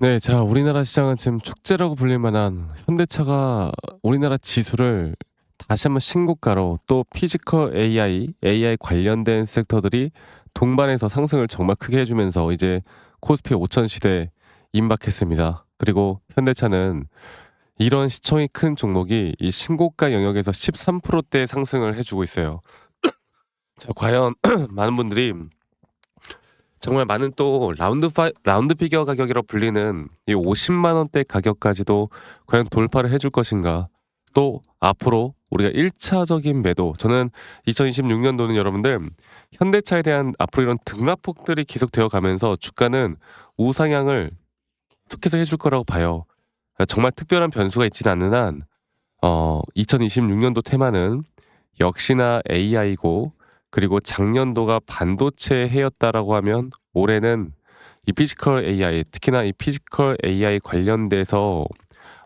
네. 자, 우리나라 시장은 지금 축제라고 불릴 만한 현대차가 우리나라 지수를 다시 한번 신고가로 또 피지컬 AI 관련된 섹터들이 동반해서 상승을 정말 크게 해 주면서 이제 코스피 5천 시대에 임박했습니다. 그리고 현대차는 이런 시총이 큰 종목이 이 신고가 영역에서 13%대 상승을 해 주고 있어요. 자, 과연 많은 분들이 정말 많은 또 라운드 피겨 가격이라 불리는 이 50만 원대 가격까지도 과연 돌파를 해줄 것인가. 또 앞으로 우리가 1차적인 매도, 저는 2026년도는 여러분들 현대차에 대한 앞으로 이런 등락폭들이 계속되어 가면서 주가는 우상향을 계속해서 해줄 거라고 봐요. 정말 특별한 변수가 있지는 않는 한 2026년도 테마는 역시나 AI고, 그리고 작년도가 반도체 해였다라고 하면 올해는 이 피지컬 AI, 특히나 이 피지컬 AI 관련돼서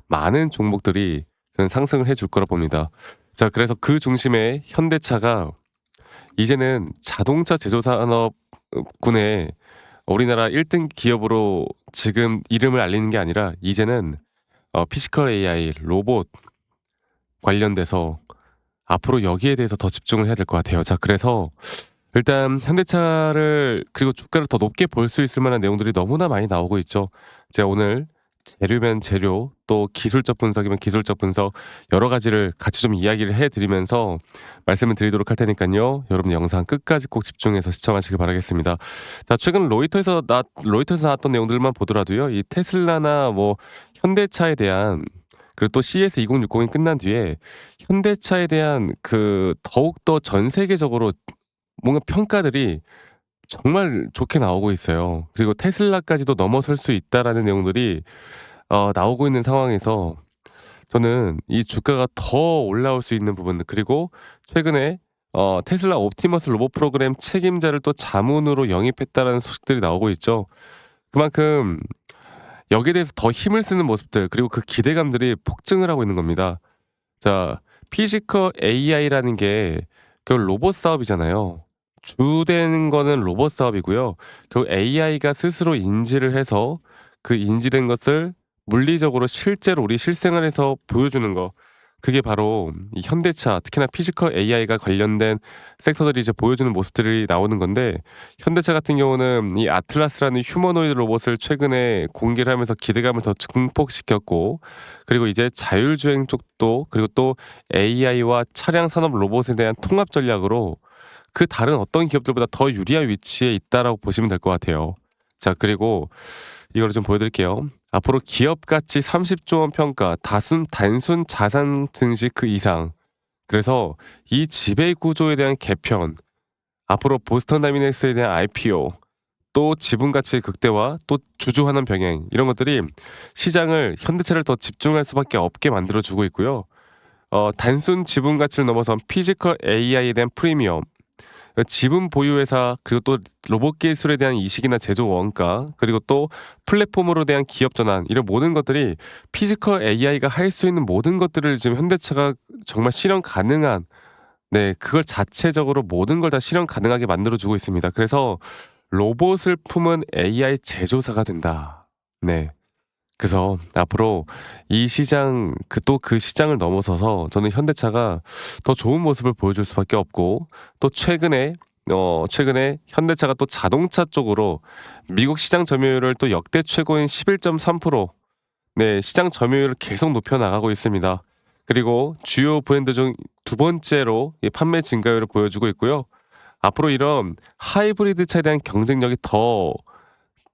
많은 종목들이 저는 상승을 해줄 거라 봅니다. 자, 그래서 그 중심에 현대차가 이제는 자동차 제조 산업군의 우리나라 1등 기업으로 지금 이름을 알리는 게 아니라 이제는 피지컬 AI, 로봇 관련돼서 앞으로 여기에 대해서 더 집중을 해야 될 것 같아요. 자, 그래서 일단 현대차를 그리고 주가를 더 높게 볼 수 있을 만한 내용들이 너무나 많이 나오고 있죠. 제가 오늘 재료면 재료, 또 기술적 분석이면 기술적 분석, 여러 가지를 같이 좀 이야기를 해 드리면서 말씀을 드리도록 할 테니깐요. 여러분 영상 끝까지 꼭 집중해서 시청하시길 바라겠습니다. 자, 최근 로이터에서 나왔던 내용들만 보더라도요. 이 테슬라나 뭐 현대차에 대한, 그리고 또 CS 2060이 끝난 뒤에 현대차에 대한 그 더욱더 전 세계적으로 뭔가 평가들이 정말 좋게 나오고 있어요. 그리고 테슬라까지도 넘어설 수 있다라는 내용들이 나오고 있는 상황에서 저는 이 주가가 더 올라올 수 있는 부분들, 그리고 최근에 테슬라 옵티머스 로봇 프로그램 책임자를 또 자문으로 영입했다라는 소식들이 나오고 있죠. 그만큼 여기에 대해서 더 힘을 쓰는 모습들, 그리고 그 기대감들이 폭증을 하고 있는 겁니다. 자, 피지컬 AI라는 게 결국 로봇 사업이잖아요. 주된 거는 로봇 사업이고요. 결국 AI가 스스로 인지를 해서 그 인지된 것을 물리적으로 실제로 우리 실생활에서 보여주는 거. 그게 바로 이 현대차, 특히나 피지컬 AI가 관련된 섹터들이 이제 보여주는 모습들이 나오는 건데, 현대차 같은 경우는 이 아틀라스라는 휴머노이드 로봇을 최근에 공개를 하면서 기대감을 더 증폭시켰고, 그리고 이제 자율주행 쪽도, 그리고 또 AI와 차량 산업 로봇에 대한 통합 전략으로 그 다른 어떤 기업들보다 더 유리한 위치에 있다라고 보시면 될 것 같아요. 자, 그리고 이거를 좀 보여드릴게요. 앞으로 기업 가치 30조 원 평가, 단순 자산 증식 그 이상. 그래서 이 지배 구조에 대한 개편, 앞으로 보스턴 다이내믹스에 대한 IPO, 또 지분 가치 극대화, 또 주주 환원 병행, 이런 것들이 시장을, 현대차를 더 집중할 수밖에 없게 만들어 주고 있고요. 단순 지분 가치를 넘어선 피지컬 AI에 대한 프리미엄, 지분 보유 회사, 그리고 또 로봇 기술에 대한 이식이나 제조 원가, 그리고 또 플랫폼으로 대한 기업 전환, 이런 모든 것들이 피지컬 AI가 할 수 있는 모든 것들을 지금 현대차가 정말 실현 가능한, 네, 그걸 자체적으로 모든 걸 다 실현 가능하게 만들어 주고 있습니다. 그래서 로봇을 품은 AI 제조사가 된다. 네. 그래서 앞으로 이 시장, 그 시장을 넘어서서 저는 현대차가 더 좋은 모습을 보여줄 수밖에 없고, 또 최근에 현대차가 또 자동차 쪽으로 미국 시장 점유율을 또 역대 최고인 11.3%, 네, 시장 점유율을 계속 높여 나가고 있습니다. 그리고 주요 브랜드 중 두 번째로 이 판매 증가율을 보여주고 있고요. 앞으로 이런 하이브리드 차에 대한 경쟁력이 더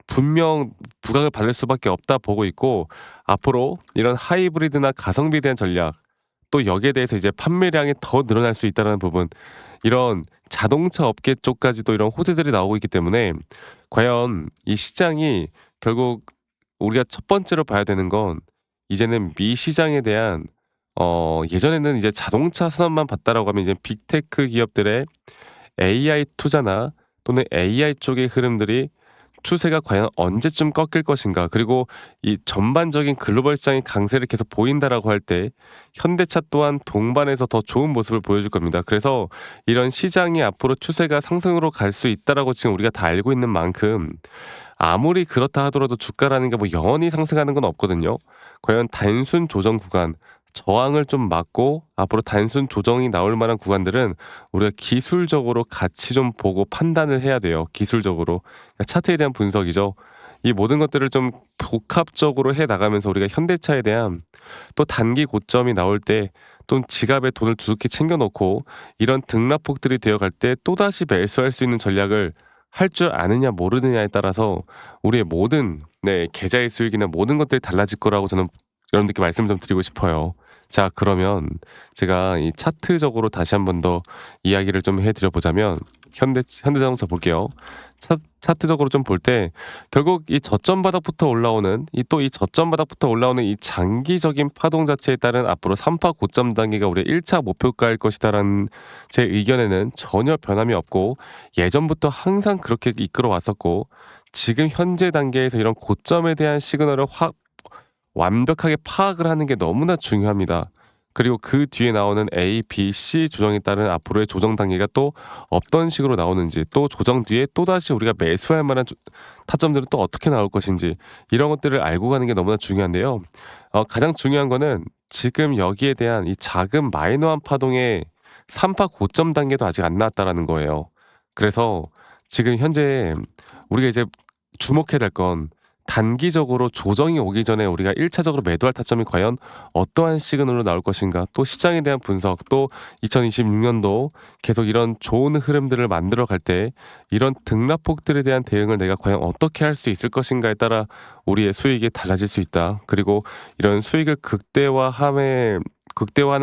분명 부각을 받을 수밖에 없다 보고 있고, 앞으로 이런 하이브리드나 가성비에 대한 전략, 또 여기에 대해서 이제 판매량이 더 늘어날 수 있다는 부분, 이런 자동차 업계 쪽까지도 이런 호재들이 나오고 있기 때문에 과연 이 시장이 결국 우리가 첫 번째로 봐야 되는 건, 이제는 미 시장에 대한 예전에는 이제 자동차 산업만 봤다라고 하면 이제 빅테크 기업들의 AI 투자나 또는 AI 쪽의 흐름들이 추세가 과연 언제쯤 꺾일 것인가, 그리고 이 전반적인 글로벌 시장의 강세를 계속 보인다라고 할 때 현대차 또한 동반해서 더 좋은 모습을 보여줄 겁니다. 그래서 이런 시장이 앞으로 추세가 상승으로 갈 수 있다라고 지금 우리가 다 알고 있는 만큼, 아무리 그렇다 하더라도 주가라는 게 뭐 영원히 상승하는 건 없거든요. 과연 단순 조정 구간, 저항을 좀 막고 앞으로 단순 조정이 나올 만한 구간들은 우리가 기술적으로 같이 좀 보고 판단을 해야 돼요, 기술적으로. 그러니까 차트에 대한 분석이죠. 이 모든 것들을 좀 복합적으로 해 나가면서 우리가 현대차에 대한 또 단기 고점이 나올 때 또 지갑에 돈을 두둑히 챙겨 놓고 이런 등락폭들이 되어갈 때 또다시 매수할 수 있는 전략을 할 줄 아느냐 모르느냐에 따라서 우리의 모든 계좌의 수익이나 모든 것들이 달라질 거라고 저는 여러분들께 말씀을 좀 드리고 싶어요. 자, 그러면 제가 이 차트적으로 다시 한번 더 이야기를 좀 해 드려 보자면 현대자동차 볼게요. 차트적으로 좀 볼 때 결국 이 저점 바닥부터 올라오는 이 저점 바닥부터 올라오는 이 장기적인 파동 자체에 따른 앞으로 3파 고점 단계가 우리의 1차 목표가일 것이다라는 제 의견에는 전혀 변함이 없고 예전부터 항상 그렇게 이끌어 왔었고 지금 현재 단계에서 이런 고점에 대한 시그널을 완벽하게 파악을 하는 게 너무나 중요합니다. 그리고 그 뒤에 나오는 A, B, C 조정에 따른 앞으로의 조정 단계가 또 어떤 식으로 나오는지, 또 조정 뒤에 또다시 우리가 매수할 만한 타점들은 또 어떻게 나올 것인지, 이런 것들을 알고 가는 게 너무나 중요한데요. 가장 중요한 거는 지금 여기에 대한 이 작은 마이너한 파동의 3파 고점 단계도 아직 안 나왔다라는 거예요. 그래서 지금 현재 우리가 이제 주목해야 될 건 단기적으로 조정이 오기 전에 우리가 1 차적으로 매도할 타점이 과연 어떠한 시그널로 나올 것인가, 또 시장에 대한 분석, 또 2026 년도 계속 이런 좋은 흐름들을 만들어 갈 때 이런 등락폭들에 대한 대응을 내가 과연 어떻게 할 수 있을 것인가에 따라 우리의 수익이 달라질 수 있다. 그리고 이런 수익을 극대화하는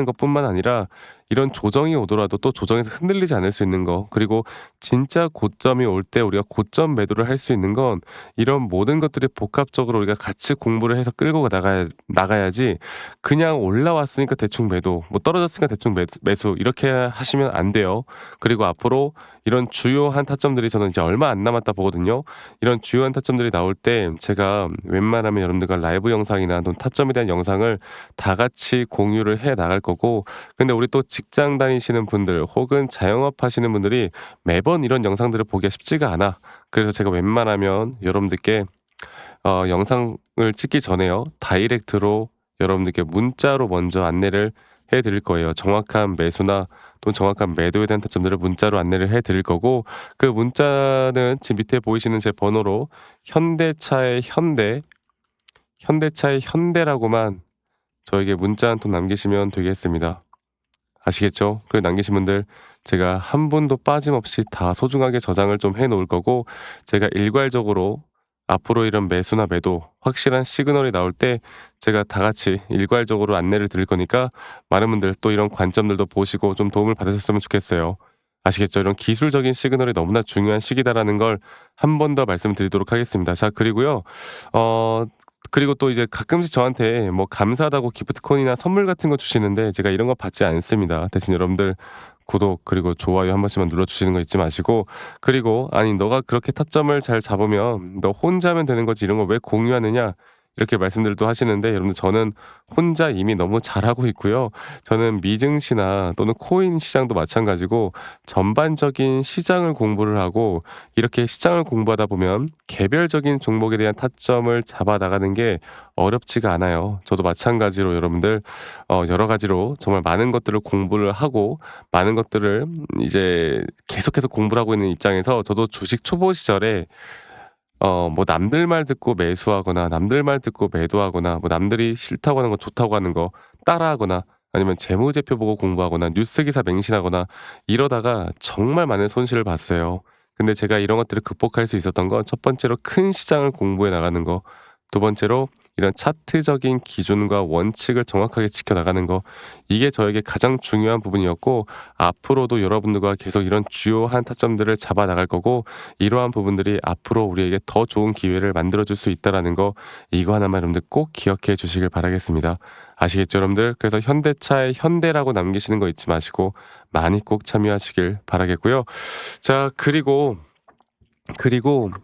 것뿐만 아니라 이런 조정이 오더라도 또 조정에서 흔들리지 않을 수 있는 거, 그리고 진짜 고점이 올 때 우리가 고점 매도를 할 수 있는 건 이런 모든 것들이 복합적으로 우리가 같이 공부를 해서 끌고 나가야지 그냥 올라왔으니까 대충 매도, 뭐 떨어졌으니까 대충 매수 이렇게 하시면 안 돼요. 그리고 앞으로 이런 주요한 타점들이 저는 이제 얼마 안 남았다 보거든요. 이런 주요한 타점들이 나올 때 제가 웬만하면 여러분들과 라이브 영상이나 또는 타점에 대한 영상을 다 같이 공유를 해 나갈 거고, 근데 우리 또 직장 다니시는 분들 혹은 자영업 하시는 분들이 매번 이런 영상들을 보기가 쉽지가 않아. 그래서 제가 웬만하면 여러분들께 영상을 찍기 전에요, 다이렉트로 여러분들께 문자로 먼저 안내를 해 드릴 거예요. 정확한 매수나 또는 정확한 매도에 대한 타점들을 문자로 안내를 해 드릴 거고, 그 문자는 지금 밑에 보이시는 제 번호로 현대차의 현대라고만 저에게 문자 한 통 남기시면 되겠습니다. 아시겠죠? 그리고 남기신 분들 제가 한 분도 빠짐없이 다 소중하게 저장을 좀 해 놓을 거고, 제가 일괄적으로 앞으로 이런 매수나 매도 확실한 시그널이 나올 때 제가 다 같이 일괄적으로 안내를 드릴 거니까 많은 분들 또 이런 관점들도 보시고 좀 도움을 받으셨으면 좋겠어요. 아시겠죠? 이런 기술적인 시그널이 너무나 중요한 시기다라는 걸 한 번 더 말씀드리도록 하겠습니다. 자, 그리고요. 어 그리고 또 이제 가끔씩 저한테 뭐 감사하다고 기프트콘이나 선물 같은 거 주시는데 제가 이런 거 받지 않습니다. 대신 여러분들 구독 그리고 좋아요 한 번씩만 눌러주시는 거 잊지 마시고, 그리고 아니 너가 그렇게 타점을 잘 잡으면 너 혼자 하면 되는 거지 이런 거 왜 공유하느냐 이렇게 말씀들을 또 하시는데, 여러분들 저는 혼자 이미 너무 잘하고 있고요. 저는 미증시나 또는 코인 시장도 마찬가지고 전반적인 시장을 공부를 하고, 이렇게 시장을 공부하다 보면 개별적인 종목에 대한 타점을 잡아 나가는 게 어렵지가 않아요. 저도 마찬가지로 여러분들 여러 가지로 정말 많은 것들을 공부를 하고 많은 것들을 이제 계속해서 공부를 하고 있는 입장에서 저도 주식 초보 시절에 뭐 남들 말 듣고 매수하거나 남들 말 듣고 매도하거나 뭐 남들이 싫다고 하는 거 좋다고 하는 거 따라하거나 아니면 재무제표 보고 공부하거나 뉴스 기사 맹신하거나 이러다가 정말 많은 손실을 봤어요. 근데 제가 이런 것들을 극복할 수 있었던 건 첫 번째로 큰 시장을 공부해 나가는 거, 두 번째로 이런 차트적인 기준과 원칙을 정확하게 지켜 나가는 거, 이게 저에게 가장 중요한 부분이었고 앞으로도 여러분들과 계속 이런 주요한 타점들을 잡아 나갈 거고, 이러한 부분들이 앞으로 우리에게 더 좋은 기회를 만들어 줄 수 있다라는 거, 이거 하나만 여러분들 꼭 기억해 주시길 바라겠습니다. 아시겠죠, 여러분들? 그래서 현대차의 현대라고 남기시는 거 잊지 마시고 많이 꼭 참여하시길 바라겠고요. 자, 그리고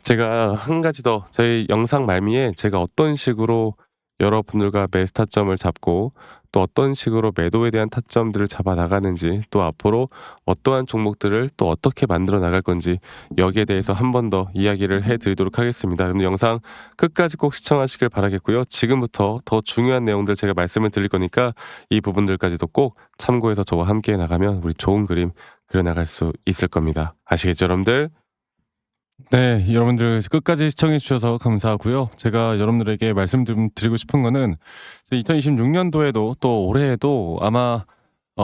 제가 한 가지 더 저희 영상 말미에 제가 어떤 식으로 여러분들과 매수 타점을 잡고 또 어떤 식으로 매도에 대한 타점들을 잡아 나가는지 또 앞으로 어떠한 종목들을 또 어떻게 만들어 나갈 건지 여기에 대해서 한 번 더 이야기를 해 드리도록 하겠습니다. 여러분 영상 끝까지 꼭 시청하시길 바라겠고요. 지금부터 더 중요한 내용들 제가 말씀을 드릴 거니까 이 부분들까지도 꼭 참고해서 저와 함께 나가면 우리 좋은 그림 그려 나갈 수 있을 겁니다. 아시겠죠, 여러분들? 네, 여러분들 끝까지 시청해 주셔서 감사하고요. 제가 여러분들에게 말씀 좀 드리고 싶은 거는 2026년도에도 또 올해에도 아마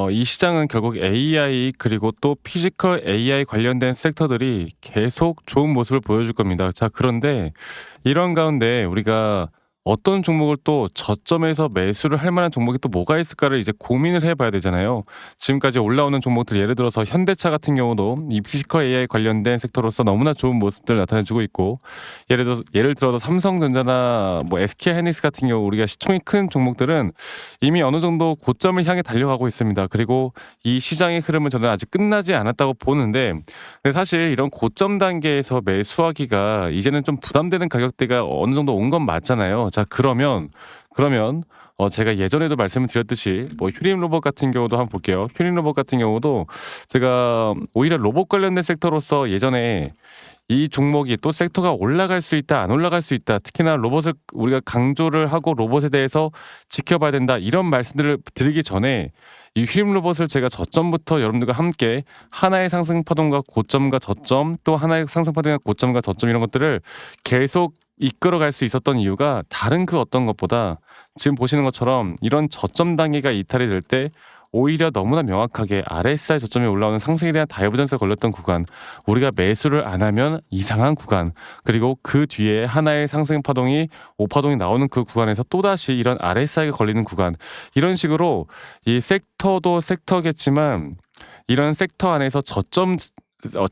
이 시장은 결국 AI 그리고 또 피지컬 AI 관련된 섹터들이 계속 좋은 모습을 보여줄 겁니다. 자, 그런데 이런 가운데 우리가 어떤 종목을 또 저점에서 매수를 할 만한 종목이 또 뭐가 있을까를 이제 고민을 해봐야 되잖아요. 지금까지 올라오는 종목들 예를 들어서 현대차 같은 경우도 이 피지컬 AI 관련된 섹터로서 너무나 좋은 모습들을 나타내주고 있고 예를 들어서 삼성전자나 뭐 SK하이닉스 같은 경우 우리가 시총이 큰 종목들은 이미 어느 정도 고점을 향해 달려가고 있습니다. 그리고 이 시장의 흐름은 저는 아직 끝나지 않았다고 보는데 근데 사실 이런 고점 단계에서 매수하기가 이제는 좀 부담되는 가격대가 어느 정도 온 건 맞잖아요. 자, 그러면 제가 예전에도 말씀을 드렸듯이 뭐 휴림 로봇 같은 경우도 한번 볼게요. 휴림 로봇 같은 경우도 제가 오히려 로봇 관련된 섹터로서 예전에 이 종목이 또 섹터가 올라갈 수 있다, 안 올라갈 수 있다. 특히나 로봇을 우리가 강조를 하고 로봇에 대해서 지켜봐야 된다. 이런 말씀들을 드리기 전에 이 휘림 로봇을 제가 저점부터 여러분들과 함께 하나의 상승 파동과 고점과 저점 또 하나의 상승 파동과 고점과 저점 이런 것들을 계속 이끌어갈 수 있었던 이유가 다른 그 어떤 것보다 지금 보시는 것처럼 이런 저점 단계가 이탈이 될 때 오히려 너무나 명확하게 RSI 저점에 올라오는 상승에 대한 다이버전스가 걸렸던 구간, 우리가 매수를 안 하면 이상한 구간, 그리고 그 뒤에 하나의 상승 파동이 5파동이 나오는 그 구간에서 또다시 이런 RSI가 걸리는 구간, 이런 식으로 이 섹터도 섹터겠지만 이런 섹터 안에서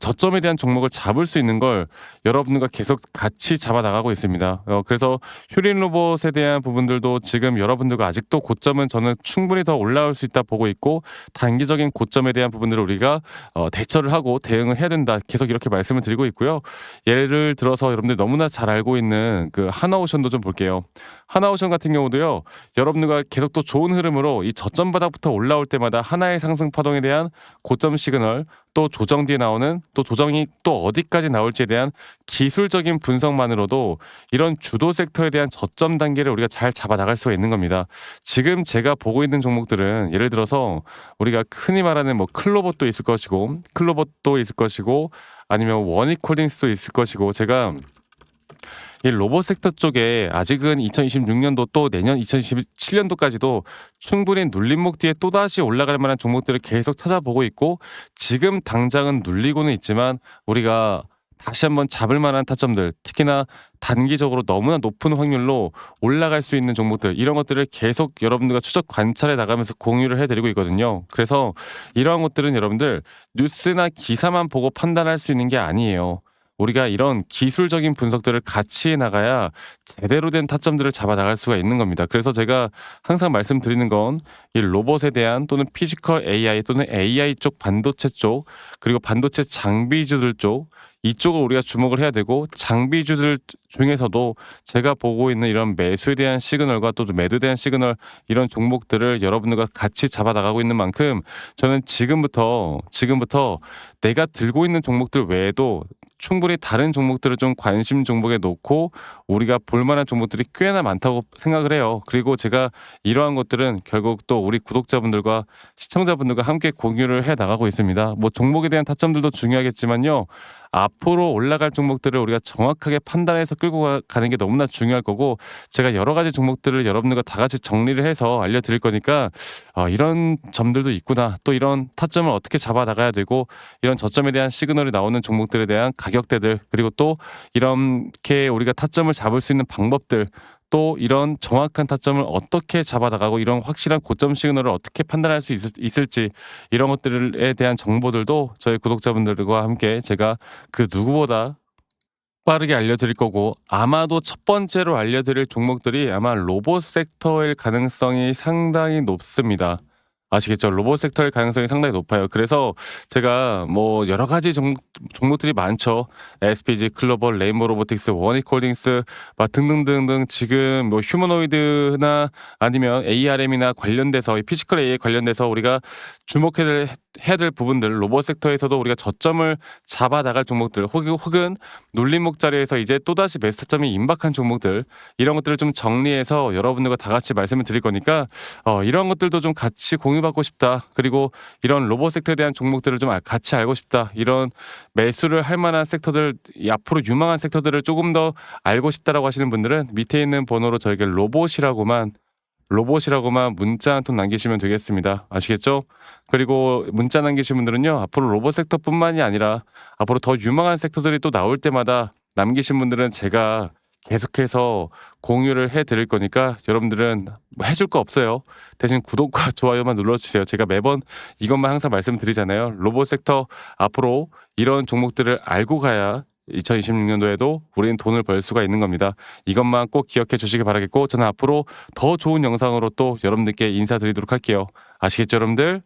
저점에 대한 종목을 잡을 수 있는 걸 여러분들과 계속 같이 잡아 나가고 있습니다. 그래서 휴린 로봇에 대한 부분들도 지금 여러분들과 아직도 고점은 저는 충분히 더 올라올 수 있다 보고 있고 단기적인 고점에 대한 부분들을 우리가 대처를 하고 대응을 해야 된다. 계속 이렇게 말씀을 드리고 있고요. 예를 들어서 여러분들 너무나 잘 알고 있는 그 하나오션도 좀 볼게요. 하나오션 같은 경우도요. 여러분들과 계속 또 좋은 흐름으로 이 저점 바닥부터 올라올 때마다 하나의 상승 파동에 대한 고점 시그널 또 조정 뒤에 나오는 또 조정이 또 어디까지 나올지에 대한 기술적인 분석만으로도 이런 주도 섹터에 대한 저점 단계를 우리가 잘 잡아 나갈 수가 있는 겁니다. 지금 제가 보고 있는 종목들은 예를 들어서 우리가 흔히 말하는 뭐 클로봇도 있을 것이고 아니면 원익홀딩스도 있을 것이고 제가 이 로봇 섹터 쪽에 아직은 2026년도 또 내년 2027년도까지도 충분히 눌림목 뒤에 또다시 올라갈 만한 종목들을 계속 찾아보고 있고 지금 당장은 눌리고는 있지만 우리가 다시 한번 잡을 만한 타점들 특히나 단기적으로 너무나 높은 확률로 올라갈 수 있는 종목들 이런 것들을 계속 여러분들과 추적 관찰해 나가면서 공유를 해드리고 있거든요. 그래서 이러한 것들은 여러분들 뉴스나 기사만 보고 판단할 수 있는 게 아니에요. 우리가 이런 기술적인 분석들을 같이 해 나가야 제대로 된 타점들을 잡아 나갈 수가 있는 겁니다. 그래서 제가 항상 말씀드리는 건 이 로봇에 대한 또는 피지컬 AI 또는 AI 쪽 반도체 쪽 그리고 반도체 장비주들 쪽 이쪽을 우리가 주목을 해야 되고 장비주들 중에서도 제가 보고 있는 이런 매수에 대한 시그널과 또 매도에 대한 시그널 이런 종목들을 여러분들과 같이 잡아 나가고 있는 만큼 저는 지금부터 내가 들고 있는 종목들 외에도 충분히 다른 종목들을 좀 관심 종목에 놓고 우리가 볼 만한 종목들이 꽤나 많다고 생각을 해요. 그리고 제가 이러한 것들은 결국 또 우리 구독자분들과 시청자분들과 함께 공유를 해 나가고 있습니다. 뭐 종목에 대한 타점들도 중요하겠지만요. 앞으로 올라갈 종목들을 우리가 정확하게 판단해서 끌고 가는 게 너무나 중요할 거고 제가 여러 가지 종목들을 여러분들과 다 같이 정리를 해서 알려드릴 거니까 이런 점들도 있구나. 또 이런 타점을 어떻게 잡아 나가야 되고 이런 저점에 대한 시그널이 나오는 종목들에 대한 가격대들 그리고 또 이렇게 우리가 타점을 잡을 수 있는 방법들 또 이런 정확한 타점을 어떻게 잡아나가고 이런 확실한 고점 시그널을 어떻게 판단할 수 있을지 이런 것들에 대한 정보들도 저희 구독자분들과 함께 제가 그 누구보다 빠르게 알려드릴 거고 아마도 첫 번째로 알려드릴 종목들이 아마 로봇 섹터일 가능성이 상당히 높습니다. 아시겠죠? 로봇 섹터의 가능성이 상당히 높아요. 그래서 제가 뭐 여러 가지 종목들이 많죠. SPG, 클로벌, 레인보우 로보틱스, 원익홀딩스 막 등등등등 지금 뭐 휴머노이드나 아니면 ARM이나 관련돼서 이 피지컬 AI 관련돼서 우리가 해야 될 부분들 로봇 섹터에서도 우리가 저점을 잡아 나갈 종목들 혹은 눌림목 자리에서 이제 또다시 매수점이 임박한 종목들 이런 것들을 좀 정리해서 여러분들과 다 같이 말씀을 드릴 거니까 이런 것들도 좀 같이 공유받고 싶다. 그리고 이런 로봇 섹터에 대한 종목들을 좀 같이 알고 싶다. 이런 매수를 할 만한 섹터들, 이 앞으로 유망한 섹터들을 조금 더 알고 싶다라고 하시는 분들은 밑에 있는 번호로 저에게 로봇이라고만 문자 한 통 남기시면 되겠습니다. 아시겠죠? 그리고 문자 남기신 분들은요. 앞으로 로봇 섹터뿐만이 아니라 앞으로 더 유망한 섹터들이 또 나올 때마다 남기신 분들은 제가 계속해서 공유를 해 드릴 거니까 여러분들은 뭐 해줄 거 없어요. 대신 구독과 좋아요만 눌러주세요. 제가 매번 이것만 항상 말씀드리잖아요. 로봇 섹터 앞으로 이런 종목들을 알고 가야 2026년도에도 우리는 돈을 벌 수가 있는 겁니다. 이것만 꼭 기억해 주시기 바라겠고 저는 앞으로 더 좋은 영상으로 또 여러분들께 인사드리도록 할게요. 아시겠죠, 여러분들?